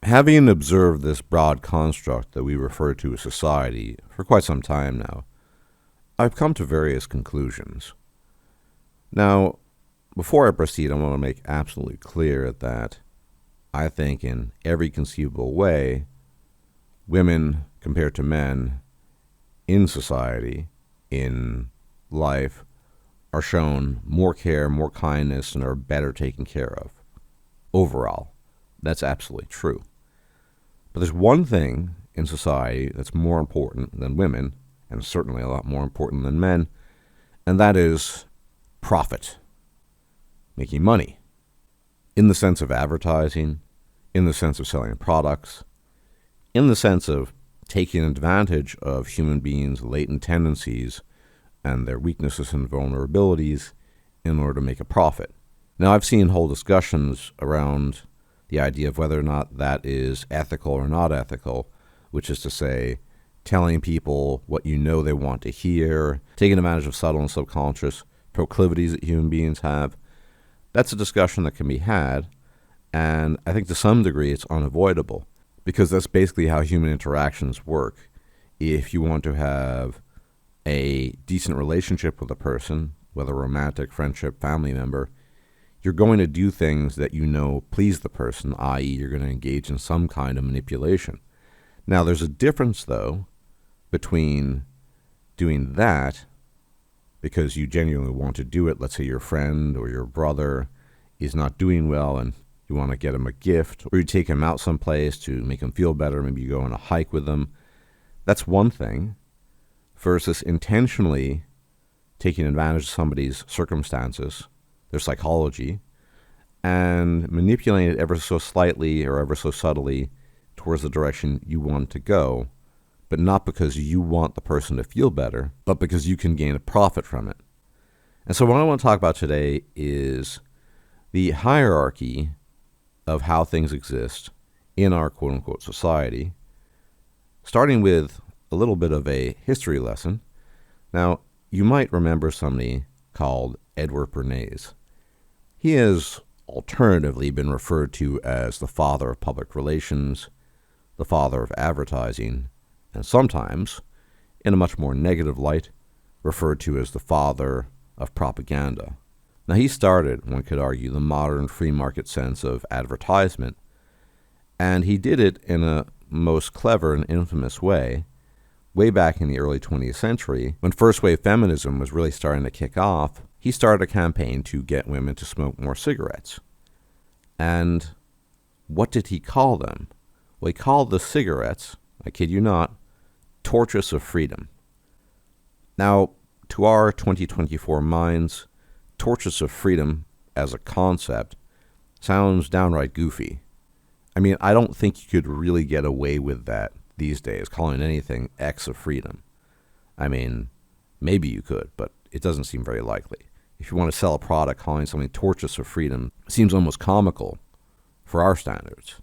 Having observed this broad construct that we refer to as society for quite some time now, I've come to various conclusions. Now, before I proceed, I want to make absolutely clear that I think in every conceivable way, women compared to men in society, in life, are shown more care, more kindness, and are better taken care of. Overall, that's absolutely true. But there's one thing in society that's more important than women, and certainly a lot more important than men, and that is profit, making money, in the sense of advertising, in the sense of selling products, in the sense of taking advantage of human beings' latent tendencies and their weaknesses and vulnerabilities in order to make a profit. Now, I've seen whole discussions around the idea of whether or not that is ethical or not ethical, which is to say, telling people what you know they want to hear, taking advantage of subtle and subconscious proclivities that human beings have. That's a discussion that can be had, and I think to some degree it's unavoidable, because that's basically how human interactions work. If you want to have a decent relationship with a person, whether romantic, friendship, family member, you're going to do things that you know please the person, i.e. you're going to engage in some kind of manipulation. Now, there's a difference, though, between doing that because you genuinely want to do it. Let's say your friend or your brother is not doing well and you want to get him a gift, or you take him out someplace to make him feel better, maybe you go on a hike with them. That's one thing, versus intentionally taking advantage of somebody's circumstances, their psychology, and manipulating it ever so slightly or ever so subtly towards the direction you want to go, but not because you want the person to feel better, but because you can gain a profit from it. And so what I want to talk about today is the hierarchy of how things exist in our quote-unquote society, starting with a little bit of a history lesson. Now, you might remember somebody called Edward Bernays. He has alternatively been referred to as the father of public relations, the father of advertising, and sometimes, in a much more negative light, referred to as the father of propaganda. Now, he started, one could argue, the modern free market sense of advertisement, and he did it in a most clever and infamous way back in the early 20th century, when first-wave feminism was really starting to kick off. He started a campaign to get women to smoke more cigarettes. And what did he call them? Well, he called the cigarettes, I kid you not, torches of freedom. Now, to our 2024 minds, torches of freedom as a concept sounds downright goofy. I mean, I don't think you could really get away with that these days, calling anything X of freedom. I mean, maybe you could, but it doesn't seem very likely. If you want to sell a product, calling something torches of freedom seems almost comical for our standards.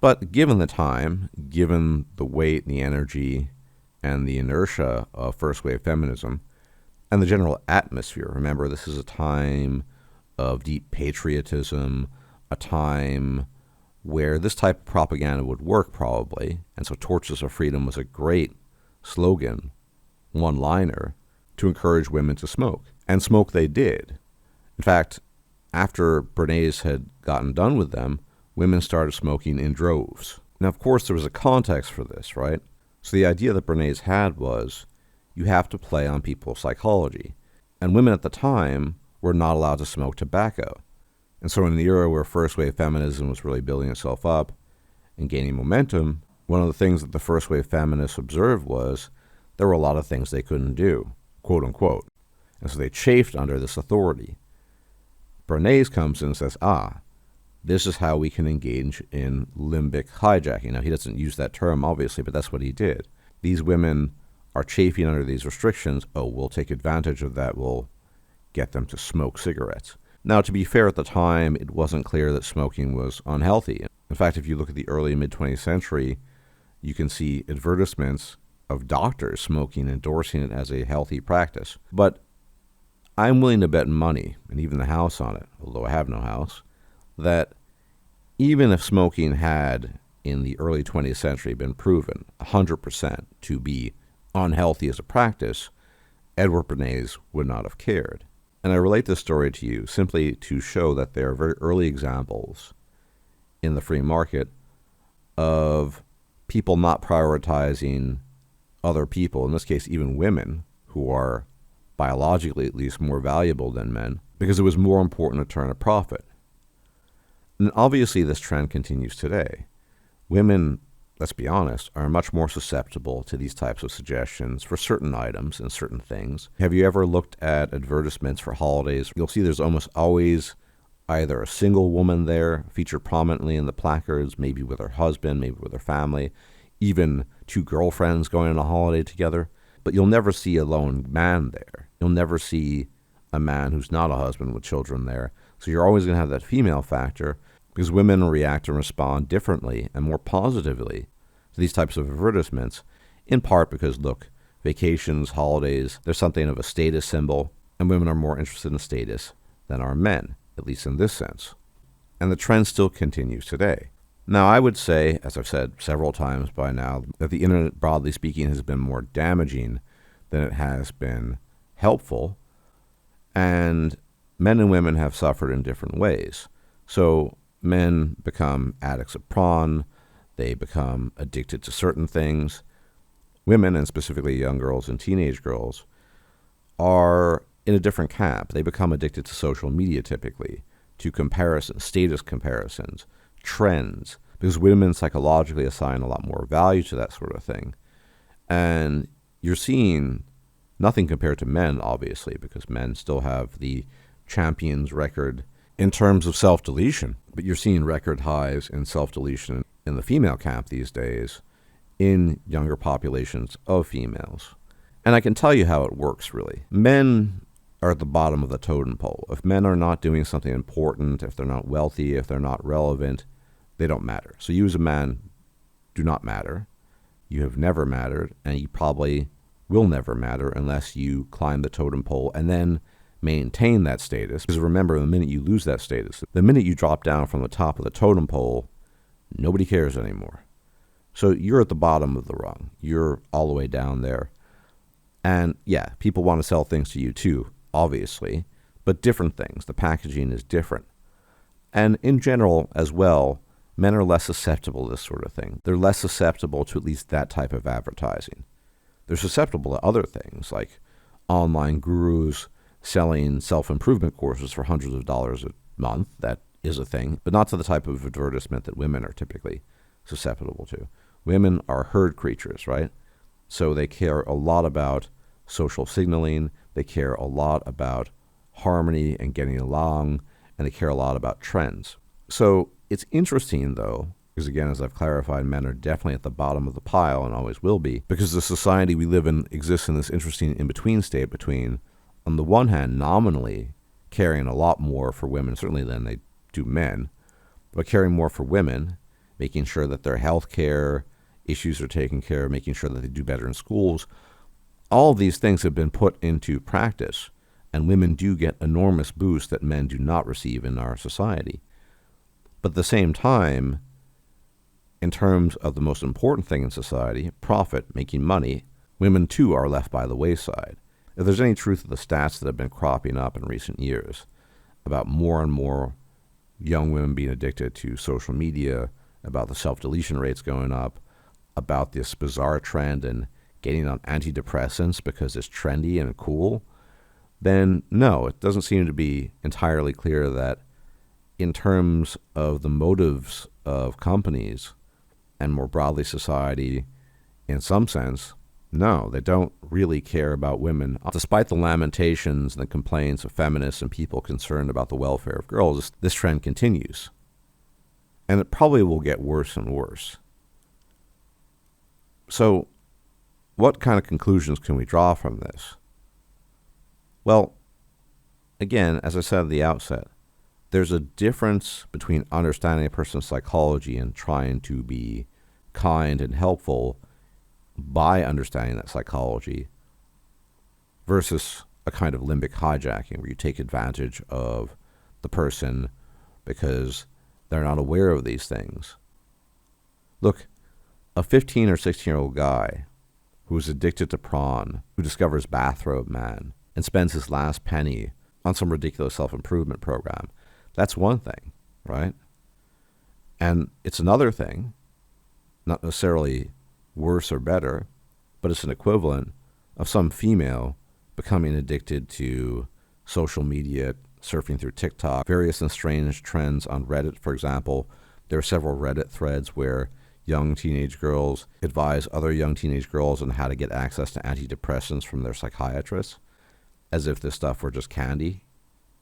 But given the time, given the weight and the energy and the inertia of first-wave feminism, and the general atmosphere, remember, this is a time of deep patriotism, a time where this type of propaganda would work probably, and so Torches of Freedom was a great slogan, one-liner, to encourage women to smoke. And smoke they did. In fact, after Bernays had gotten done with them, women started smoking in droves. Now, of course, there was a context for this, right? So the idea that Bernays had was, you have to play on people's psychology. And women at the time were not allowed to smoke tobacco. And so in the era where first-wave feminism was really building itself up and gaining momentum, one of the things that the first-wave feminists observed was there were a lot of things they couldn't do, quote-unquote. And so they chafed under this authority. Bernays comes in and says, this is how we can engage in limbic hijacking. Now, he doesn't use that term, obviously, but that's what he did. These women are chafing under these restrictions. Oh, we'll take advantage of that. We'll get them to smoke cigarettes. Now, to be fair, at the time, it wasn't clear that smoking was unhealthy. In fact, if you look at the early mid-20th century, you can see advertisements of doctors smoking, endorsing it as a healthy practice. But I'm willing to bet money, and even the house on it, although I have no house, that even if smoking had in the early 20th century been proven 100% to be unhealthy as a practice, Edward Bernays would not have cared. And I relate this story to you simply to show that there are very early examples in the free market of people not prioritizing other people, in this case even women, who are biologically at least more valuable than men, because it was more important to turn a profit. And obviously this trend continues today. Women, let's be honest, are much more susceptible to these types of suggestions for certain items and certain things. Have you ever looked at advertisements for holidays? You'll see there's almost always either a single woman there featured prominently in the placards, maybe with her husband, maybe with her family, even two girlfriends going on a holiday together. But you'll never see a lone man there. You'll never see a man who's not a husband with children there. So you're always going to have that female factor, because women react and respond differently and more positively to these types of advertisements, in part because, look, vacations, holidays, there's something of a status symbol, and women are more interested in status than are men, at least in this sense. And the trend still continues today. Now, I would say, as I've said several times by now, that the internet, broadly speaking, has been more damaging than it has been helpful, and men and women have suffered in different ways. So men become addicts of porn, they become addicted to certain things. Women, and specifically young girls and teenage girls, are in a different camp. They become addicted to social media typically, to comparisons, status comparisons, trends, because women psychologically assign a lot more value to that sort of thing. And you're seeing nothing compared to men, obviously, because men still have the champions record in terms of self-deletion. But you're seeing record highs in self-deletion in the female camp these days in younger populations of females. And I can tell you how it works, really. Men are at the bottom of the totem pole. If men are not doing something important, if they're not wealthy, if they're not relevant, they don't matter. So you as a man do not matter. You have never mattered, and you probably will never matter unless you climb the totem pole and then maintain that status. Because remember, the minute you lose that status, the minute you drop down from the top of the totem pole, nobody cares anymore. So you're at the bottom of the rung. You're all the way down there. And yeah, people want to sell things to you too, obviously, but different things. The packaging is different. And in general as well, men are less susceptible to this sort of thing. They're less susceptible to at least that type of advertising. They're susceptible to other things like online gurus selling self-improvement courses for hundreds of dollars a month. That is a thing, but not to the type of advertisement that women are typically susceptible to. Women are herd creatures, right? So they care a lot about social signaling. They care a lot about harmony and getting along, and they care a lot about trends. So it's interesting, though, because again, as I've clarified, men are definitely at the bottom of the pile and always will be, because the society we live in exists in this interesting in-between state between, on the one hand, nominally caring a lot more for women, certainly than they do men, but caring more for women, making sure that their health care issues are taken care of, making sure that they do better in schools. All of these things have been put into practice, and women do get enormous boosts that men do not receive in our society. But at the same time, in terms of the most important thing in society, profit, making money, women too are left by the wayside. If there's any truth to the stats that have been cropping up in recent years about more and more young women being addicted to social media, about the self-deletion rates going up, about this bizarre trend in getting on antidepressants because it's trendy and cool, then no, it doesn't seem to be entirely clear that in terms of the motives of companies and more broadly society, in some sense, no, they don't really care about women. Despite the lamentations and the complaints of feminists and people concerned about the welfare of girls, this trend continues. And it probably will get worse and worse. So, what kind of conclusions can we draw from this? Well, again, as I said at the outset, there's a difference between understanding a person's psychology and trying to be kind and helpful by understanding that psychology versus a kind of limbic hijacking where you take advantage of the person because they're not aware of these things. Look, a 15 or 16-year-old guy who is addicted to prawn, who discovers Bathrobe Man, and spends his last penny on some ridiculous self-improvement program, that's one thing, right? And it's another thing, not necessarily worse or better, but it's an equivalent of some female becoming addicted to social media, surfing through TikTok, various and strange trends on Reddit, for example. There are several Reddit threads where young teenage girls advise other young teenage girls on how to get access to antidepressants from their psychiatrists, as if this stuff were just candy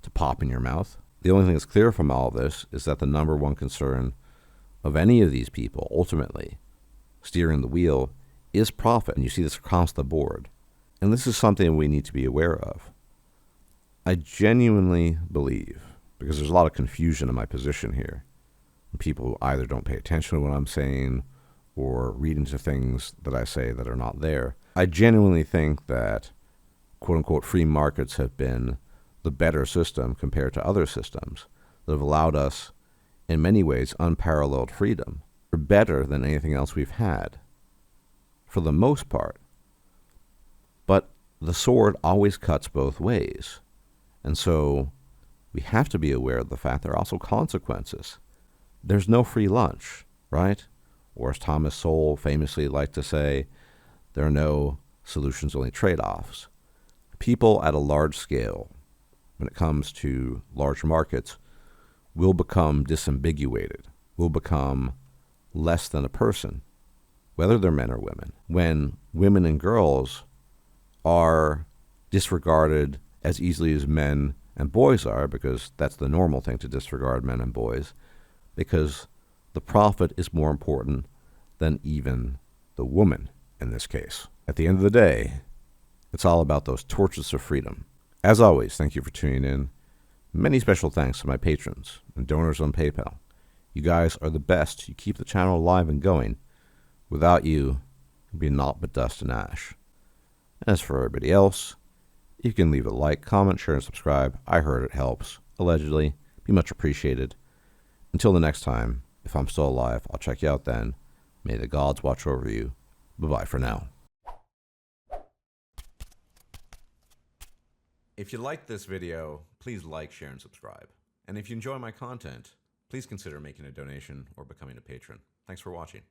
to pop in your mouth. The only thing that's clear from all of this is that the number one concern of any of these people, ultimately, steering the wheel, is profit. And you see this across the board. And this is something we need to be aware of. I genuinely believe, because there's a lot of confusion in my position here, people either don't pay attention to what I'm saying or read into things that I say that are not there. I genuinely think that quote-unquote free markets have been the better system compared to other systems that have allowed us, in many ways, unparalleled freedom. They're better than anything else we've had, for the most part. But the sword always cuts both ways. And so we have to be aware of the fact there are also consequences. There's no free lunch, right? Or as Thomas Sowell famously liked to say, there are no solutions, only trade-offs. People at a large scale, when it comes to large markets, will become disambiguated, will become less than a person, whether they're men or women. When women and girls are disregarded as easily as men and boys are, because that's the normal thing to disregard men and boys, because the profit is more important than even the woman in this case. At the end of the day, it's all about those torches of freedom. As always, thank you for tuning in. Many special thanks to my patrons and donors on PayPal. You guys are the best. You keep the channel alive and going. Without you, it'd be naught but dust and ash. As for everybody else, you can leave a like, comment, share, and subscribe. I heard it helps. Allegedly. Be much appreciated. Until the next time, if I'm still alive, I'll check you out then. May the gods watch over you. Bye-bye for now. If you liked this video, please like, share, and subscribe. And if you enjoy my content, please consider making a donation or becoming a patron. Thanks for watching.